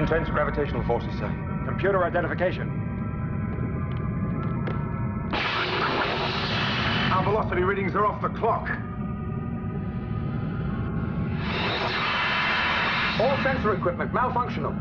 Intense gravitational forces, sir. Computer identification. Our velocity readings are off the clock. All sensor equipment malfunctional.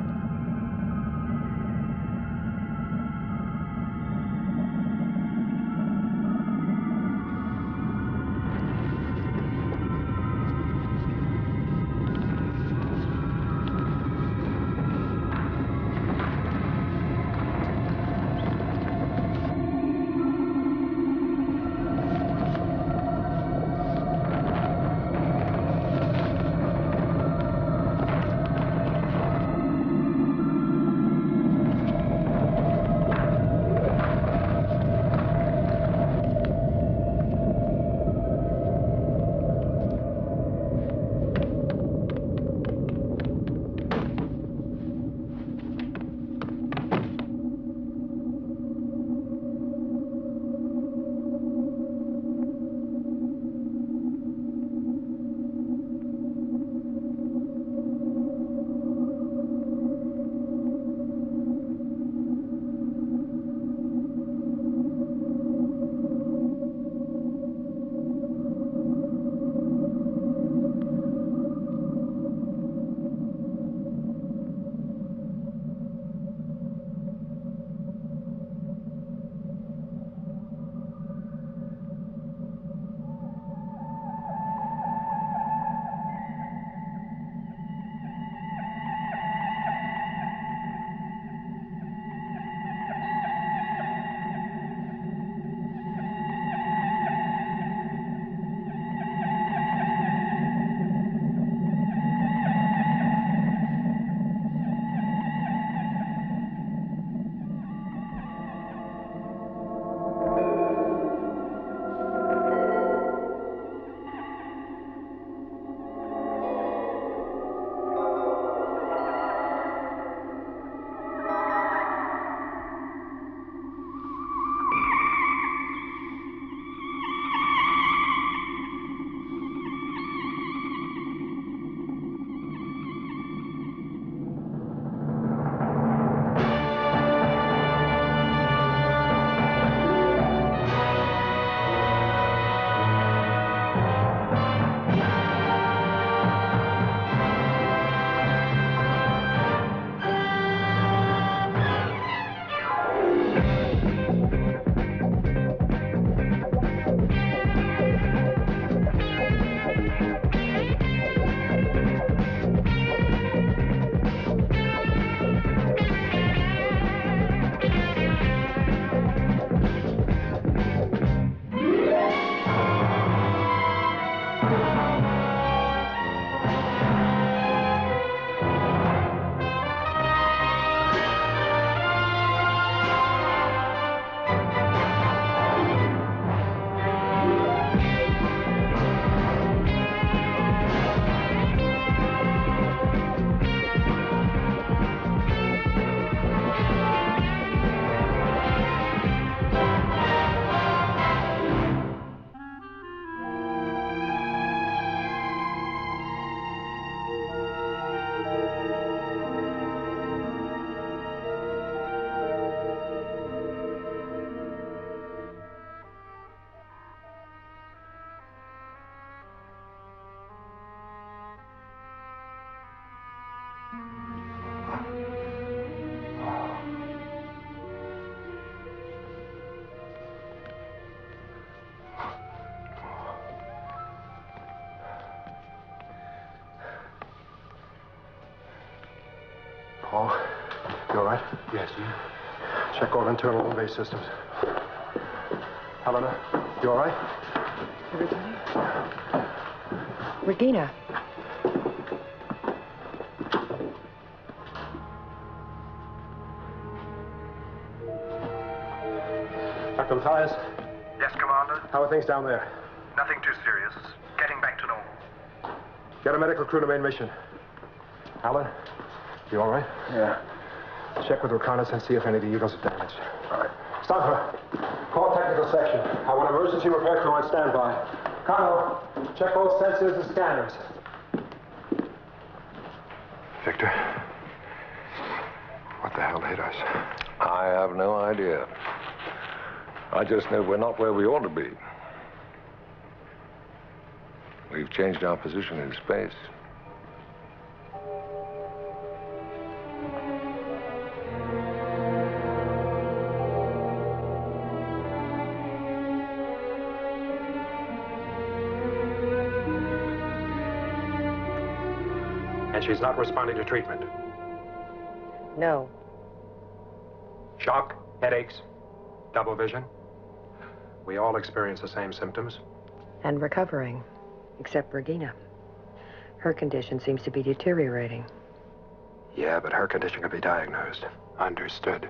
Paul, you all right? Yes, you? Check all internal convey systems. Helena, you all right? Regina. Dr. Matthias? Yes, Commander? How are things down there? Nothing too serious. Getting back to normal. Get a medical crew to main mission. Alan, you all right? Yeah. Check with reconnaissance, see if any of the Eagles are damaged. All right. Stopper, call technical section. I want emergency repair crew on standby. Connell, check all sensors and scanners. Victor, the hell hit us? I have no idea. I just know we're not where we ought to be. We've changed our position in space. And she's not responding to treatment. No. Shock, headaches, double vision. We all experience the same symptoms. And recovering, except Regina. Her condition seems to be deteriorating. Yeah, but her condition could be diagnosed. Understood.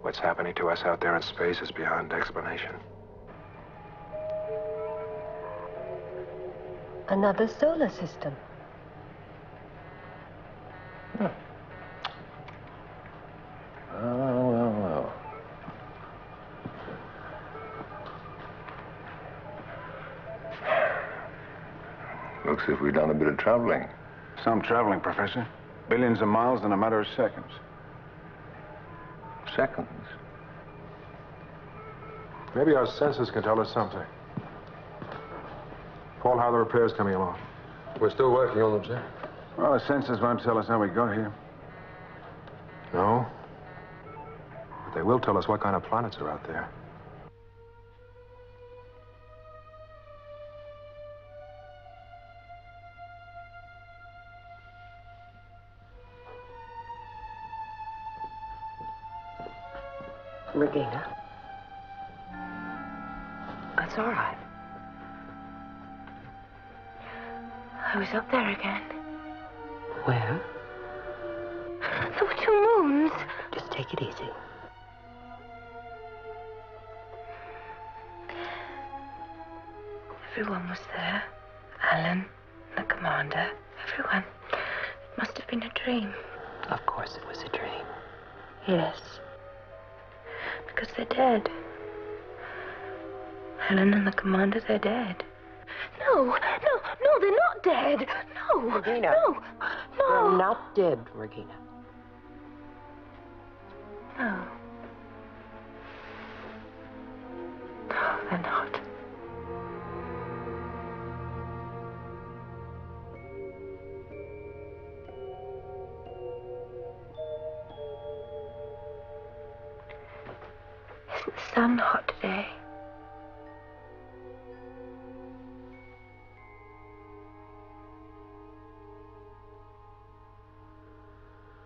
What's happening to us out there in space is beyond explanation. Another solar system. Well. Looks as if we've done a bit of traveling. Some traveling, Professor. Billions of miles in a matter of seconds. Seconds. Maybe our senses can tell us something. Paul, how are the repairs coming along? We're still working on them, sir. Well, the sensors won't tell us how we got here. No. But they will tell us what kind of planets are out there. Regina? That's all right. I was up there again. Where? There were two moons. Just take it easy. Everyone was there. Alan, the commander, everyone. It must have been a dream. Of course it was a dream. Yes. Because they're dead. Helen and the commander, they're dead. No, they're not dead. No, Regina. no. They're not dead, Regina. No. No, they're not. Isn't the sun hot today?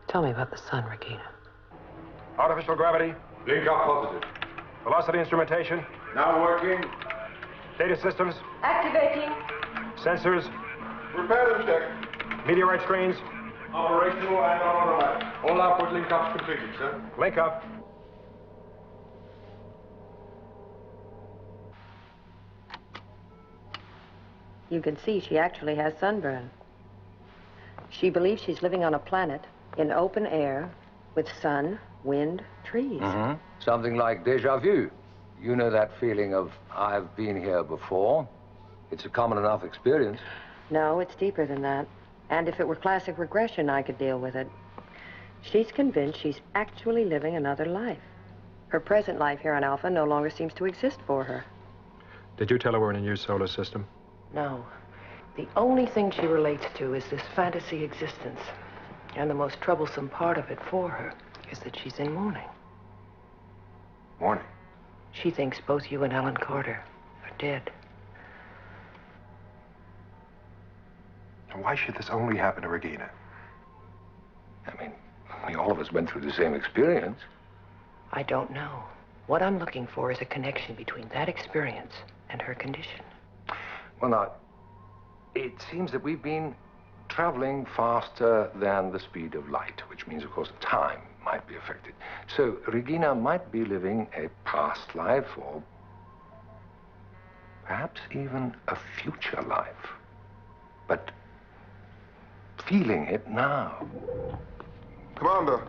Tell me about the sun, Regina. Artificial gravity, Link up positive. velocity instrumentation, Now working. data systems, Activating. sensors, Repair and check. meteorite screens, Operational and automatic. All output link ups completed, sir. link up. You can see she actually has sunburn. She believes she's living on a planet in open air with sun, wind, trees. Something like deja vu. You know that feeling of, I've been here before. It's a common enough experience. No, it's deeper than that. And if it were classic regression, I could deal with it. She's convinced she's actually living another life. Her present life here on Alpha no longer seems to exist for her. Did you tell her we're in a new solar system? No. The only thing she relates to is this fantasy existence. And the most troublesome part of it for her is that she's in mourning. Morning. She thinks both you and Alan Carter are dead. And why should this only happen to Regina? I mean, we all of us went through the same experience. I don't know. What I'm looking for is a connection between that experience and her condition. Well, now, it seems that we've been traveling faster than the speed of light, which means, of course, time might be affected. So Regina might be living a past life or perhaps even a future life, but feeling it now. Commander.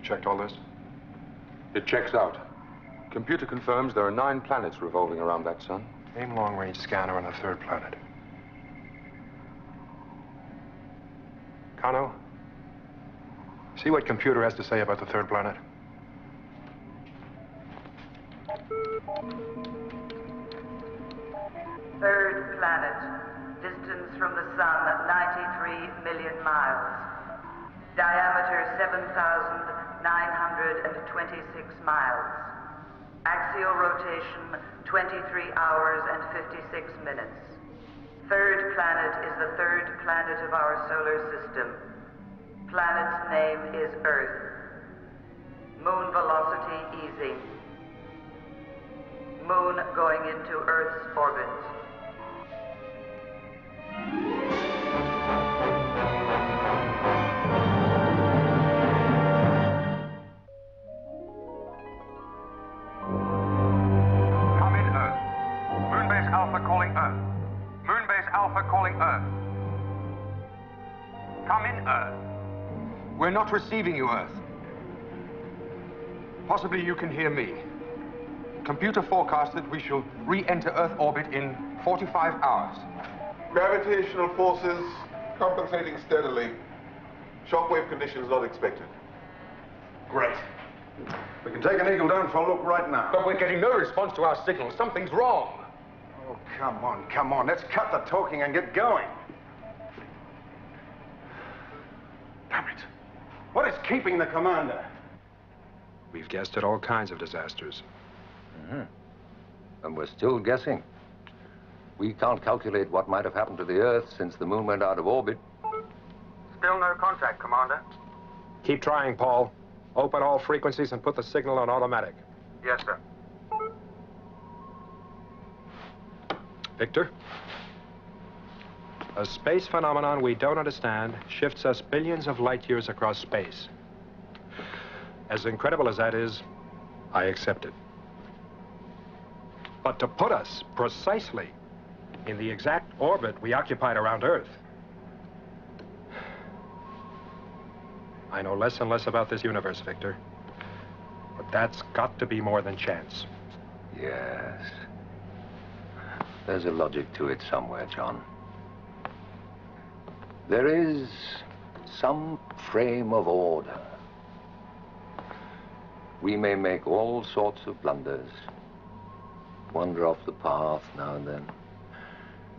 checked all this? It checks out. Computer confirms there are 9 planets revolving around that sun. Aim long-range scanner on the 3rd planet. Kano, see what computer has to say about the 3rd planet. Third planet. Distance from the sun, 93 million miles. Diameter, 7,926 miles. Axial rotation, 23 hours and 56 minutes. Third planet is the 3rd planet of our solar system. Planet's name is Earth. Moon velocity easing. Moon going into Earth's orbit. Come in, Earth. Moonbase Alpha calling Earth. Moonbase Alpha calling Earth. Come in, Earth. We're not receiving you, Earth. Possibly you can hear me. Computer forecasts that we shall re-enter Earth orbit in 45 hours. Gravitational forces compensating steadily. Shockwave conditions not expected. Great. We can take an Eagle down for a look right now. But we're getting no response to our signal. Something's wrong. Oh, come on, come on. Let's cut the talking and get going. Damn it. What is keeping the commander? We've guessed at all kinds of disasters. And we're still guessing. We can't calculate what might have happened to the Earth since the moon went out of orbit. Still no contact, Commander. Keep trying, Paul. Open all frequencies and put the signal on automatic. Yes, sir. Victor? A space phenomenon we don't understand shifts us billions of light years across space. As incredible as that is, I accept it. But to put us precisely in the exact orbit we occupied around Earth. I know less and less about this universe, Victor. But that's got to be more than chance. Yes. There's a logic to it somewhere, John. There is some frame of order. We may make all sorts of blunders, wander off the path now and then,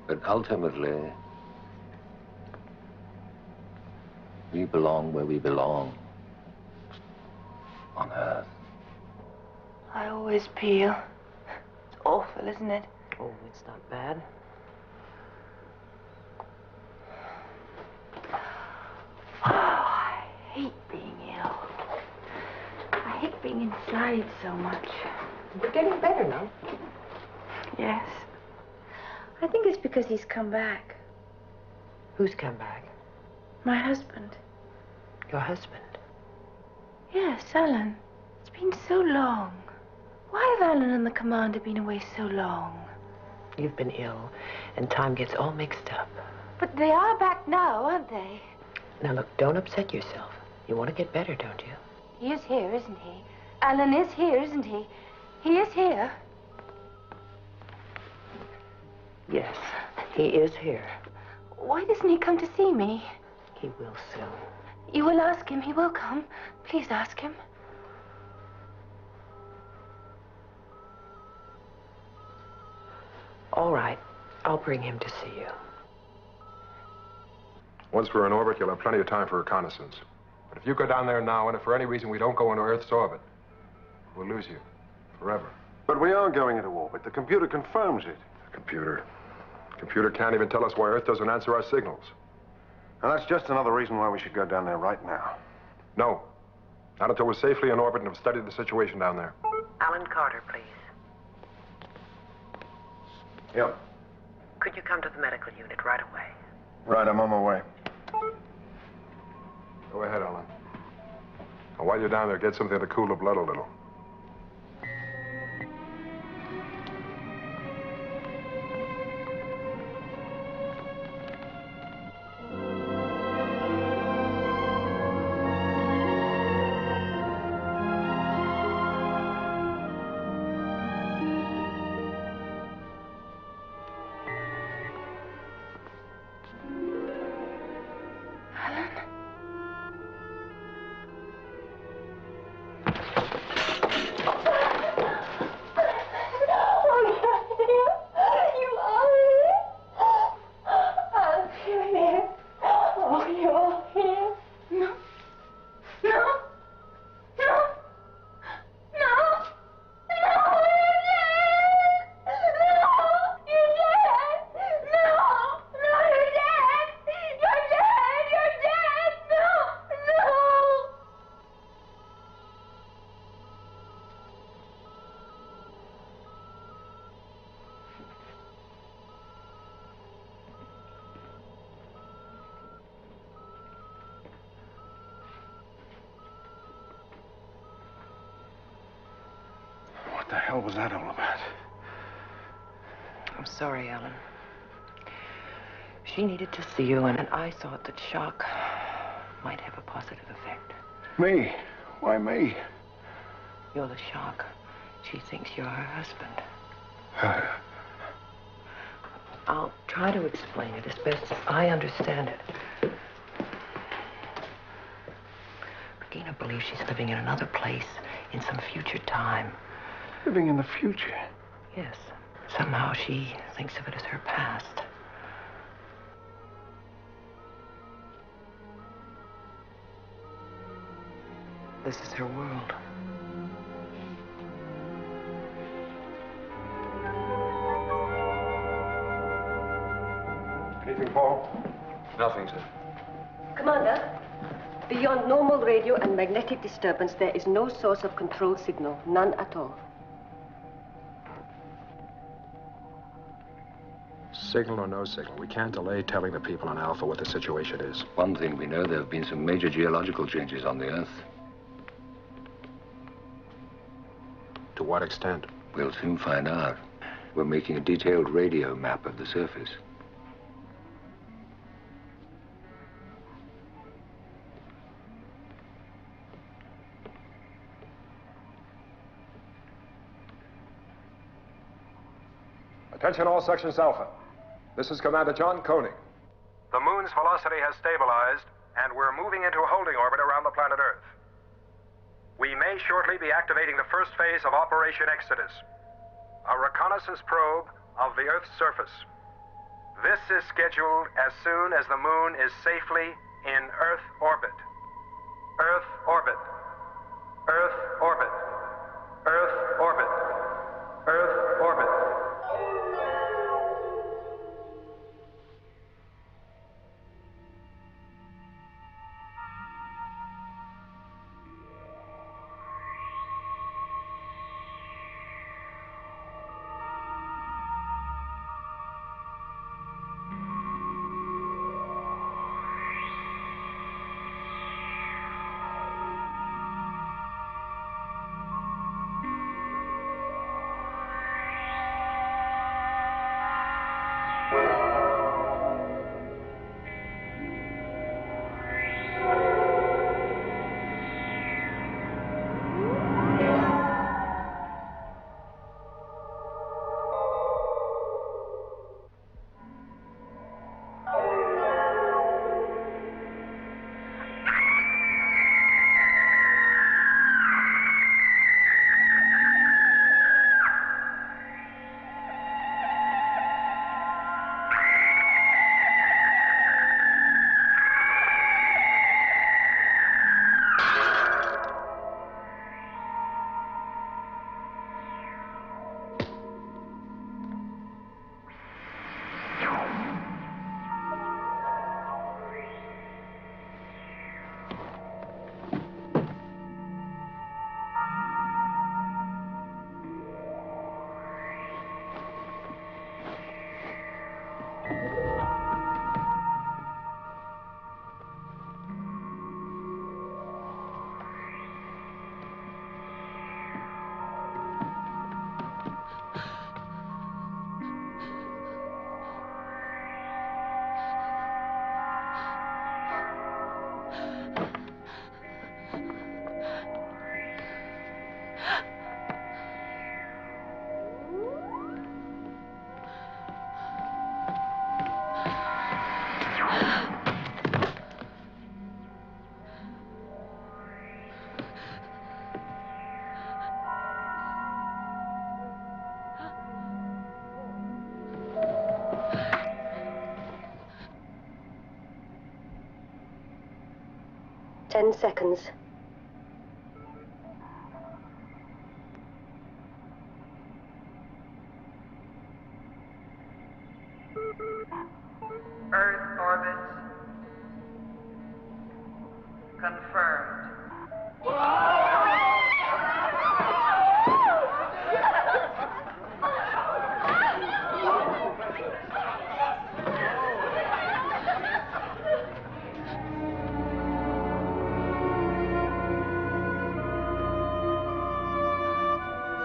but ultimately, we belong where we belong, on Earth. I always peel. It's awful, isn't it? Oh, it's not bad. Oh, I hate being ill. I hate being inside so much. You're getting better now. Yes. I think it's because he's come back. Who's come back? My husband. Your husband? Yes, Alan. It's been so long. Why have Alan and the commander been away so long? You've been ill, and time gets all mixed up. But they are back now, aren't they? Now, look, don't upset yourself. You want to get better, don't you? He is here, isn't he? Alan is here, isn't he? He is here. Yes, he is here. Why doesn't he come to see me? He will soon. You will ask him. He will come. Please ask him. All right. I'll bring him to see you. Once we're in orbit, you'll have plenty of time for reconnaissance. But if you go down there now, and if for any reason we don't go into Earth's orbit, we'll lose you. Forever. But we are going into orbit. The computer confirms it. Computer can't even tell us why Earth doesn't answer our signals. And that's just another reason why we should go down there right now. No. Not until we're safely in orbit and have studied the situation down there. Alan Carter, please. Yep. Could you come to the medical unit right away? Right, I'm on my way. Go ahead, Alan. And while you're down there, get something to cool the blood a little. hell was that all about? I'm sorry, Alan. She needed to see you, and I thought that shock might have a positive effect. Me? Why me? You're the shock. She thinks you're her husband. I'll try to explain it as best as I understand it. Regina believes she's living in another place, in some future time. Living in the future? Yes. Somehow she thinks of it as her past. This is her world. Anything, Paul? Nothing, sir. Commander, beyond normal radio and magnetic disturbance, there is no source of control signal. None at all. Signal or no signal, we can't delay telling the people on Alpha what the situation is. One thing we know, there have been some major geological changes on the Earth. To what extent? We'll soon find out. We're making a detailed radio map of the surface. Attention all sections Alpha. This is Commander John Koenig. The moon's velocity has stabilized, and we're moving into a holding orbit around the planet Earth. We may shortly be activating the first phase of Operation Exodus, a reconnaissance probe of the Earth's surface. This is scheduled as soon as the moon is safely in Earth orbit. Earth orbit. Earth orbit. Earth orbit. Earth orbit. Ten seconds. Earth orbit confirmed.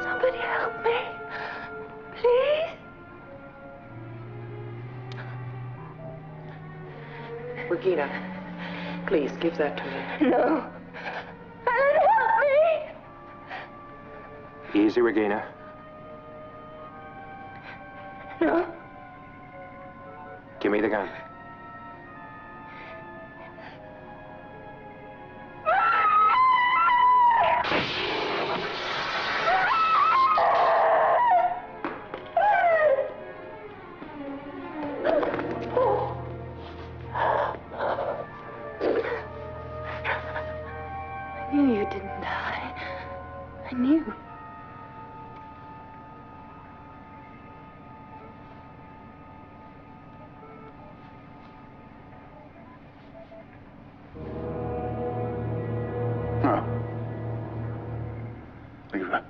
Somebody help me. Regina, please give that to me. No. Alan, help me! Easy, Regina. No. Give me the gun. I knew you didn't die. I knew. No. Leave her.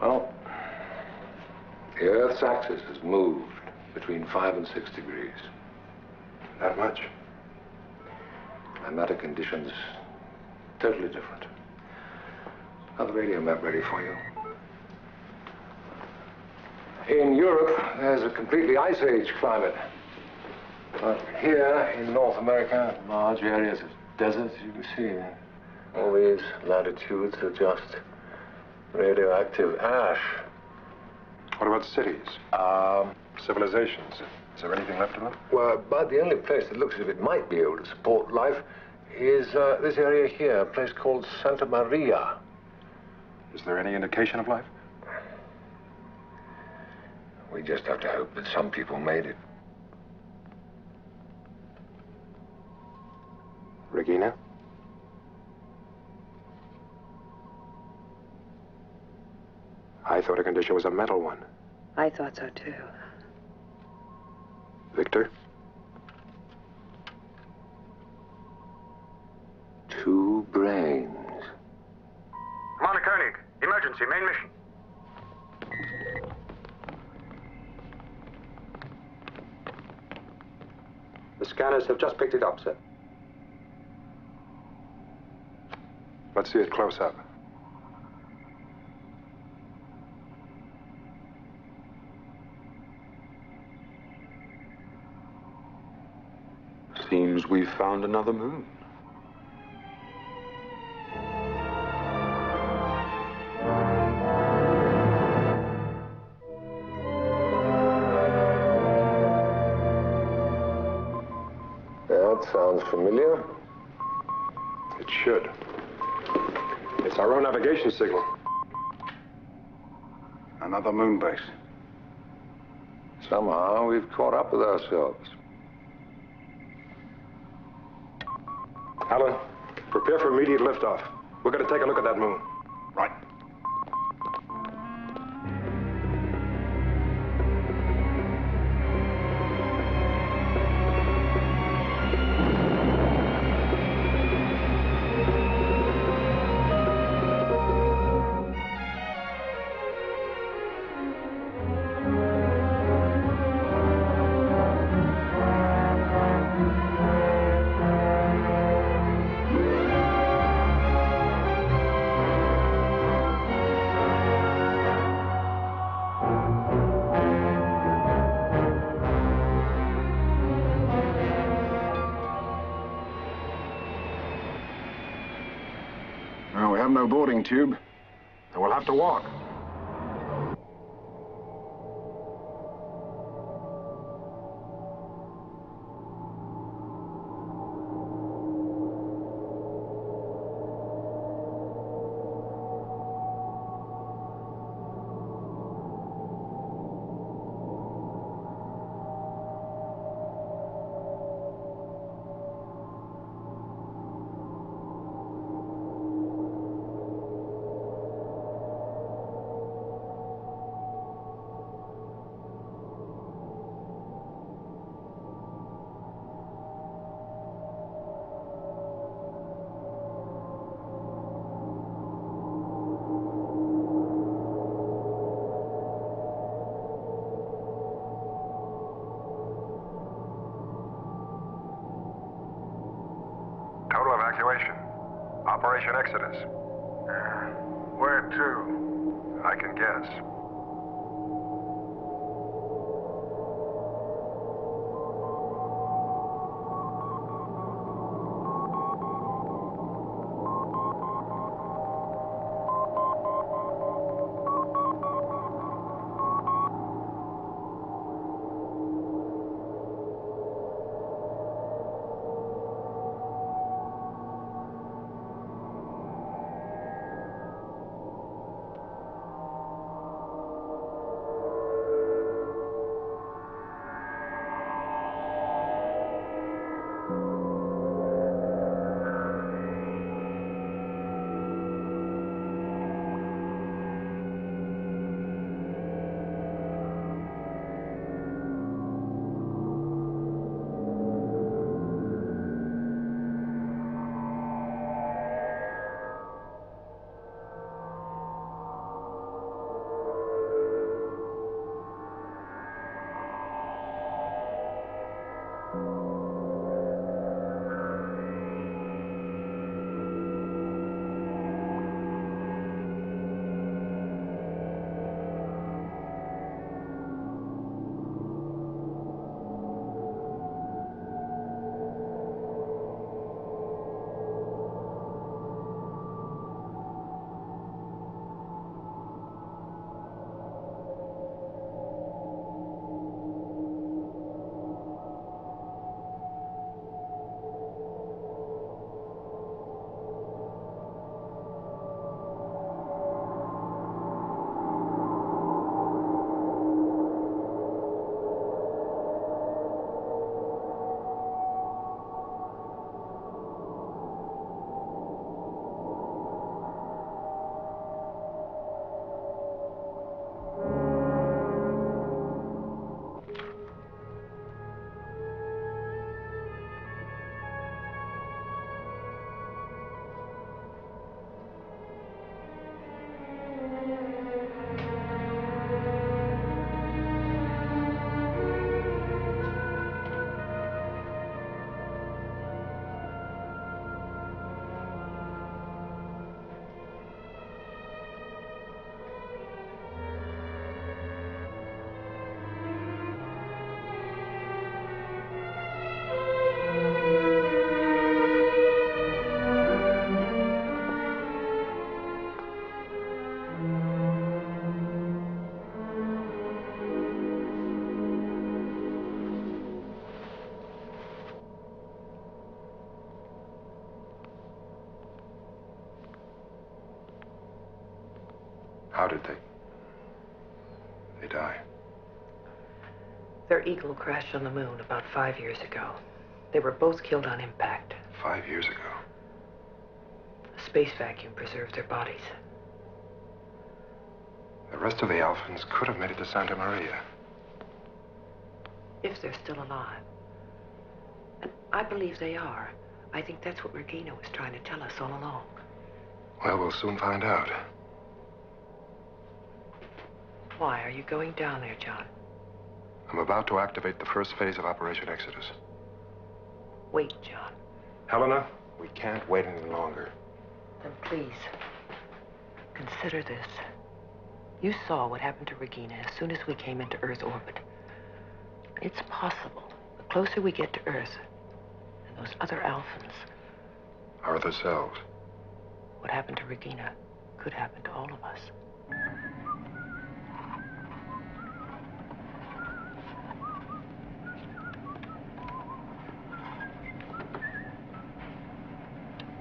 Well, the Earth's axis has moved between 5 and 6 degrees. That much. Climatic conditions totally different. Have the radio map ready for you. In Europe, there's a completely ice age climate. But here in North America, large areas of desert, you can see. All these latitudes are just radioactive ash. What about cities? Civilizations? Is there anything left of them? Well, about the only place that looks as if it might be able to support life is this area here, a place called Santa Maria. Is there any indication of life? We just have to hope that some people made it. Regina? I thought a condition was a mental one. I thought so, too. Victor? 2 brains. Commander Koenig, emergency, main mission. The scanners have just picked it up, sir. Let's see it close up. Seems we've found another moon. That sounds familiar. It should. It's our own navigation signal. Another moon base. Somehow we've caught up with ourselves. Alan, prepare for immediate liftoff. We're going to take a look at that moon. Right. Well, we have no boarding tube, and we'll have to walk. evacuation. Operation Exodus. Where to? I can guess. How did they die? Their Eagle crashed on the moon about 5 years ago. They were both killed on impact. 5 years ago. A space vacuum preserved their bodies. The rest of the Alphans could have made it to Santa Maria. If they're still alive. And I believe they are. I think that's what Regina was trying to tell us all along. Well, we'll soon find out. Why are you going down there, John? I'm about to activate the first phase of Operation Exodus. Wait, John. Helena, we can't wait any longer. Then please, consider this. You saw what happened to Regina as soon as we came into Earth orbit. It's possible, the closer we get to Earth, and those other Alphans... Our other selves. What happened to Regina could happen to all of us.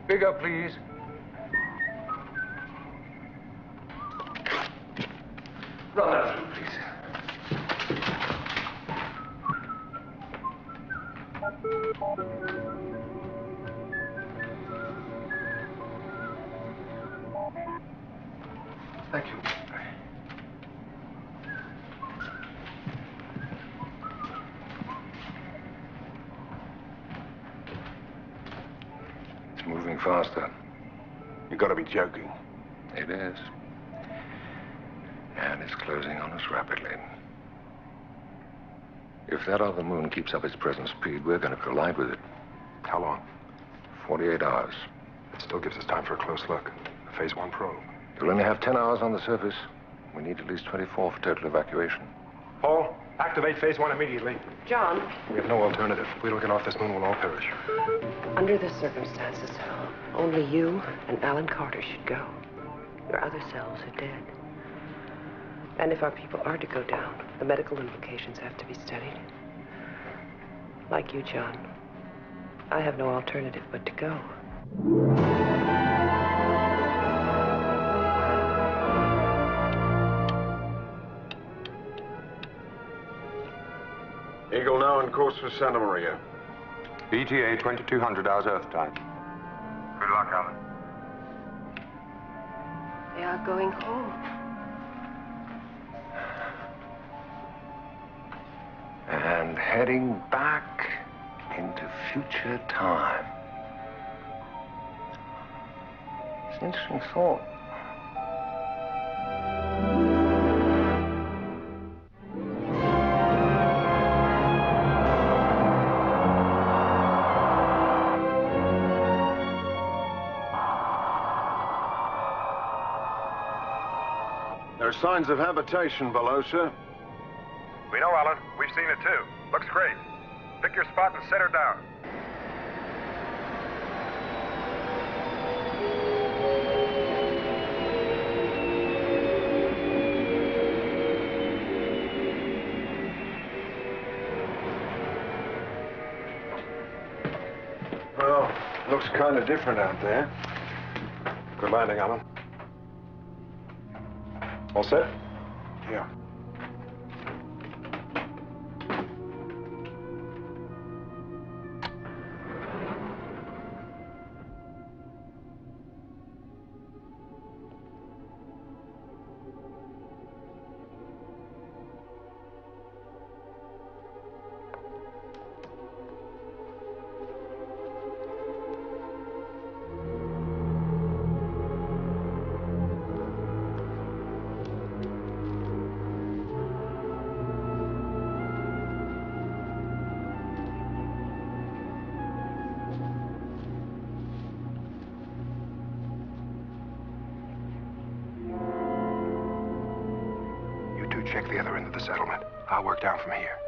Bigger, please. Run that through, please. Thank you. It's moving faster. You gotta be joking. It is. And it's closing on us rapidly. If that other moon keeps up its present speed, we're going to collide with it. How long? 48 hours. It still gives us time for a close look. A Phase 1 probe. You'll only have 10 hours on the surface. We need at least 24 for total evacuation. Paul, activate Phase 1 immediately. John, We have no alternative. If we don't get off this moon, we'll all perish. Under the circumstances, only you and Alan Carter should go. Your other selves are dead. And if our people are to go down, the medical implications have to be studied. Like you, John, I have no alternative but to go. Eagle now on course for Santa Maria. ETA 2200 hours Earth time. Good luck, Alan. They are going home. And heading back into future time. It's an interesting thought. There are signs of habitation below, sir. We know, Alan. We've seen it too. Looks great. Pick your spot and set her down. Well, looks kind of different out there. Good landing, Alan. All set? Yeah. Check the other end of the settlement. I'll work down from here.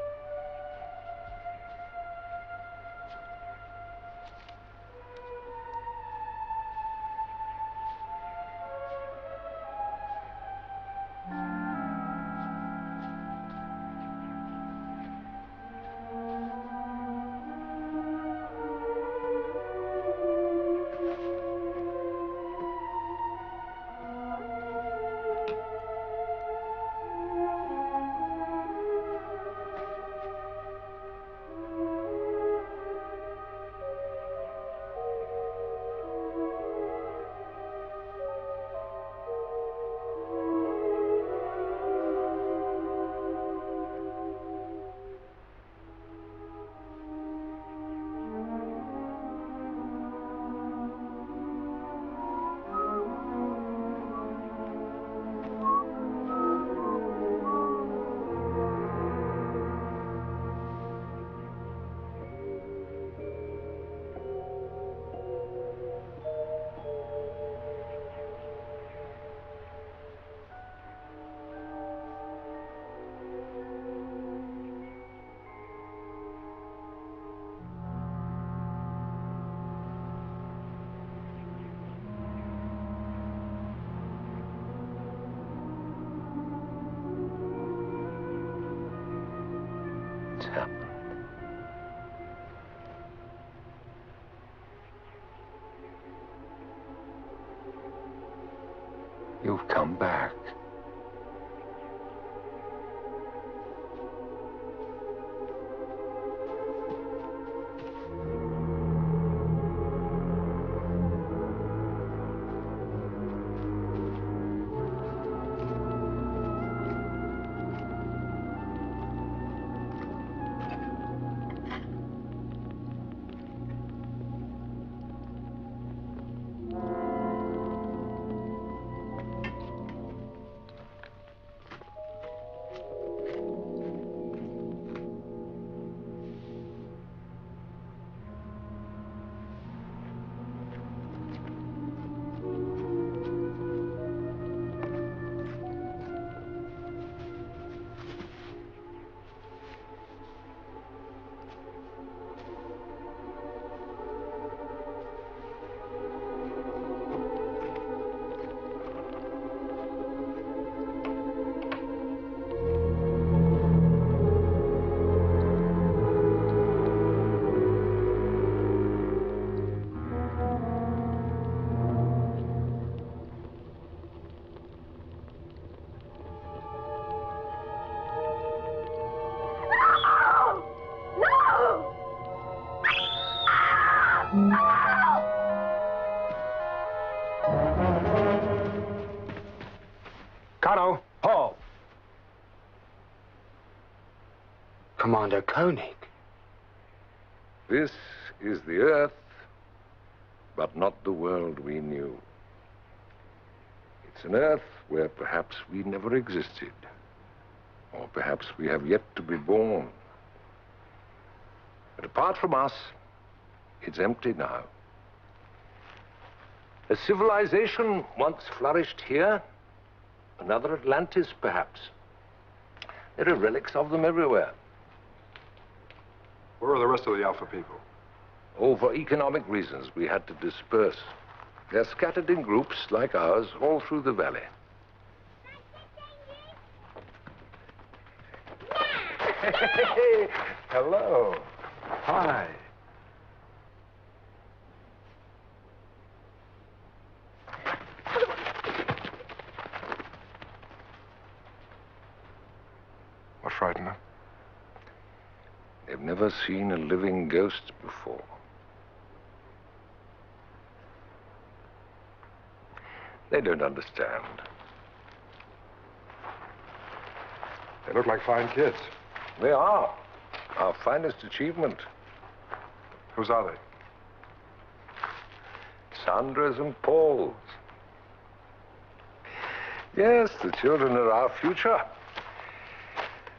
You've come back. Kano, Paul. Commander Koenig. This is the Earth, but not the world we knew. It's an Earth where perhaps we never existed, or perhaps we have yet to be born. But apart from us, it's empty now. A civilization once flourished here, another Atlantis, perhaps. There are relics of them everywhere. Where are the rest of the Alpha people? Oh, for economic reasons, we had to disperse. They're scattered in groups like ours all through the valley. Hey, hello. Hi. What frightened them? They've never seen a living ghost before. They don't understand. They look like fine kids. They are. Our finest achievement. Whose are they? Sandra's and Paul's. Yes, the children are our future.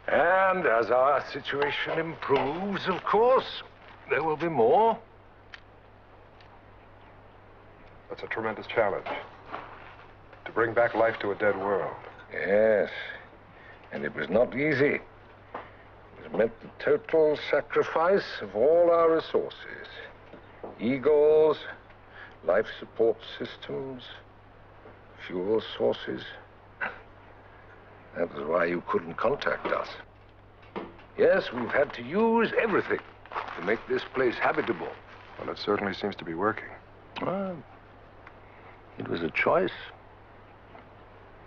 And as our situation improves, of course, there will be more. That's a tremendous challenge. To bring back life to a dead world. Yes, and it was not easy. It meant the total sacrifice of all our resources. Eagles, life support systems, fuel sources. That was why you couldn't contact us. Yes, we've had to use everything to make this place habitable. Well, it certainly seems to be working. Well, it was a choice.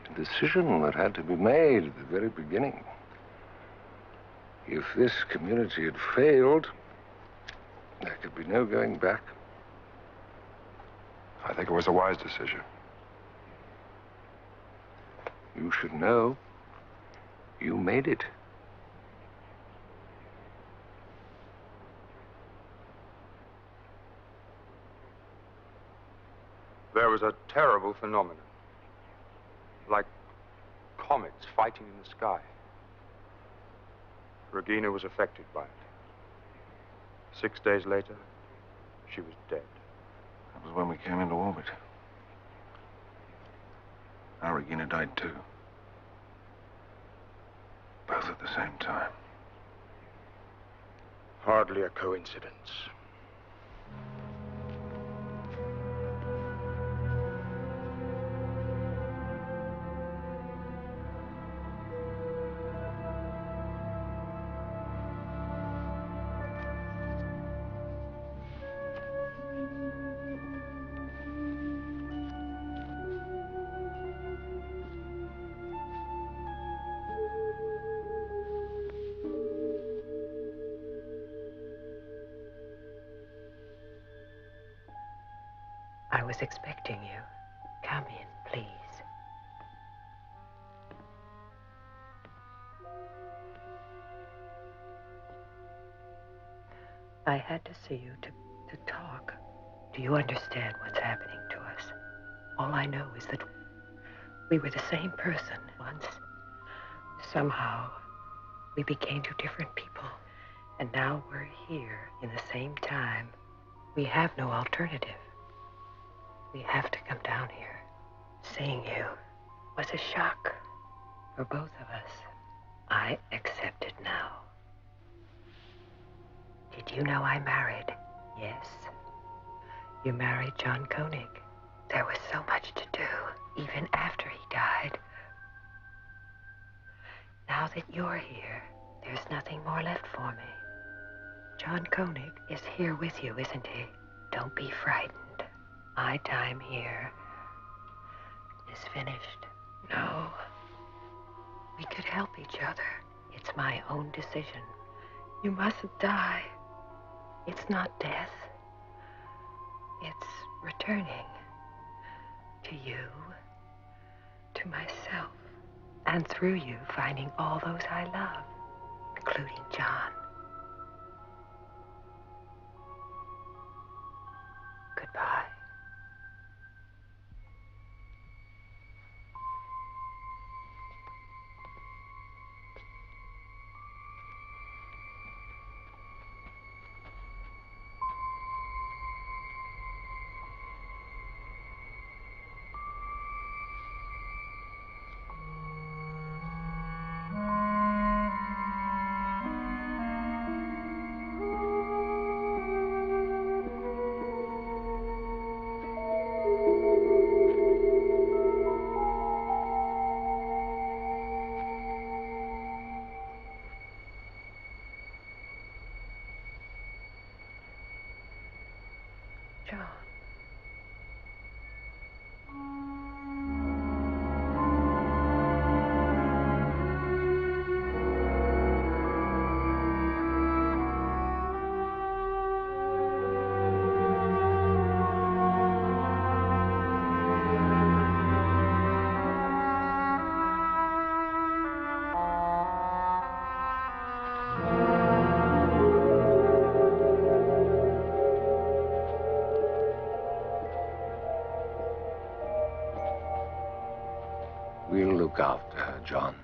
A decision that had to be made at the very beginning. If this community had failed, there could be no going back. I think it was a wise decision. You should know. You made it. There was a terrible phenomenon. Like comets fighting in the sky. Regina was affected by it. 6 days later, she was dead. That was when we came into orbit. Our Regina died too. Both at the same time. Hardly a coincidence. I was expecting you. Come in, please. I had to see you to talk. Do you understand what's happening to us? All I know is that we were the same person once. Somehow, we became two different people. And now we're here in the same time. We have no alternative. We have to come down here. Seeing you was a shock for both of us. I accept it now. Did you know I married? Yes. You married John Koenig. There was so much to do, even after he died. Now that you're here, there's nothing more left for me. John Koenig is here with you, isn't he? Don't be frightened. My time here is finished. No. We could help each other. It's my own decision. You mustn't die. It's not death. It's returning to you, to myself, and through you, finding all those I love, including John. Goodbye. John. We'll look after her, John.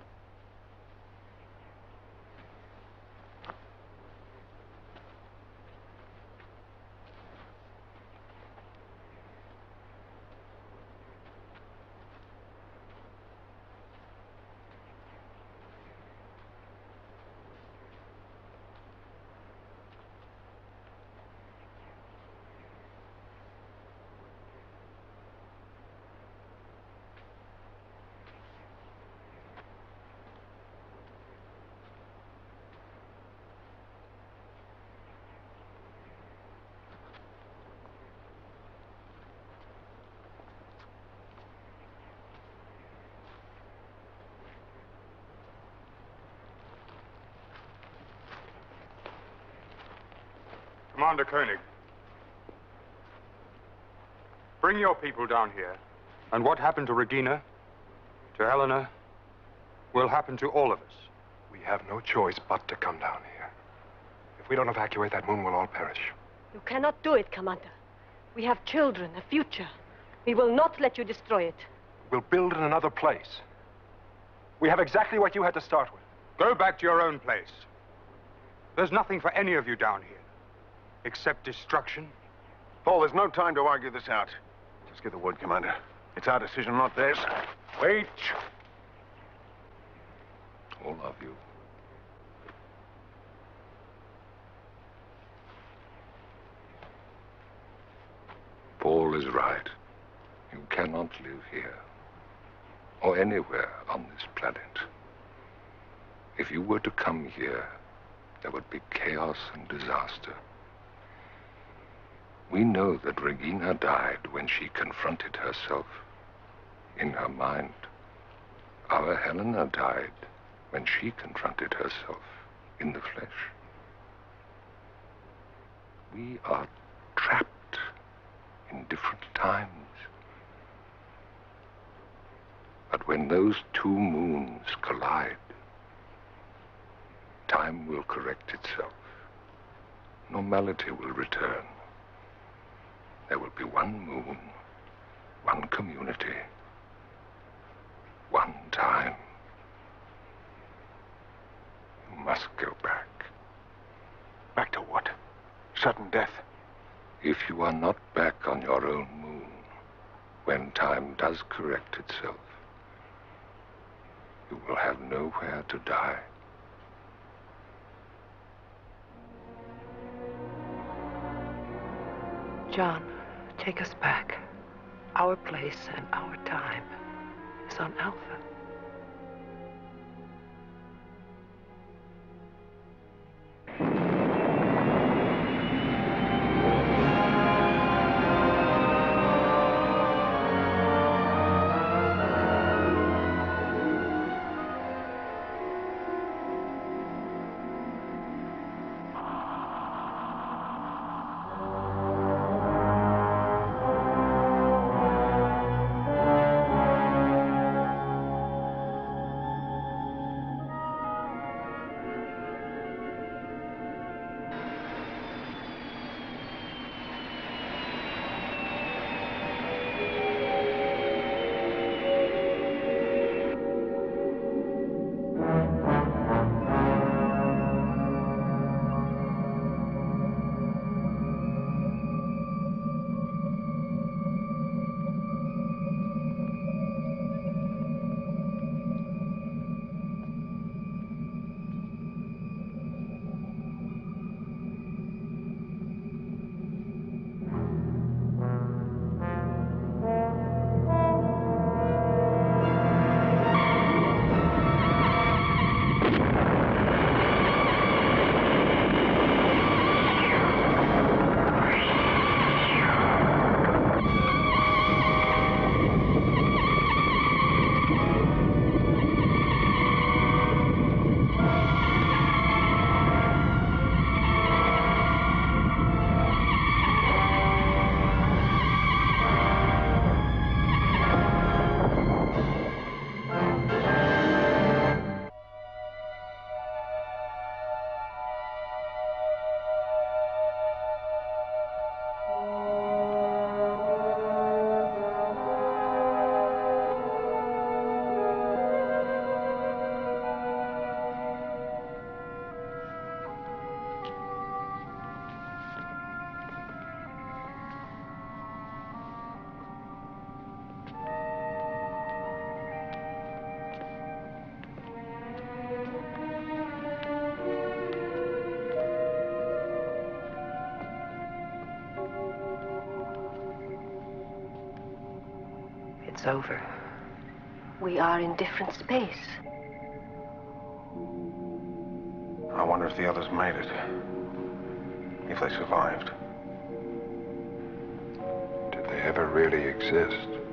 Commander Koenig, bring your people down here. And what happened to Regina, to Helena, will happen to all of us. We have no choice but to come down here. If we don't evacuate that moon, we'll all perish. You cannot do it, Commander. We have children, a future. We will not let you destroy it. We'll build in another place. We have exactly what you had to start with. Go back to your own place. There's nothing for any of you down here, except destruction. Paul, there's no time to argue this out. Just give the word, Commander. It's our decision, not theirs. Wait! All of you. Paul is right. You cannot live here, or anywhere on this planet. If you were to come here, there would be chaos and disaster. We know that Regina died when she confronted herself in her mind. Our Helena died when she confronted herself in the flesh. We are trapped in different times. But when those two moons collide, time will correct itself. Normality will return. There will be one moon, one community, one time. You must go back. Back to what? Sudden death? If you are not back on your own moon, when time does correct itself, you will have nowhere to die. John, take us back. Our place and our time is on Alpha. it's over. We are in different space. I wonder if the others made it. If they survived. Did they ever really exist?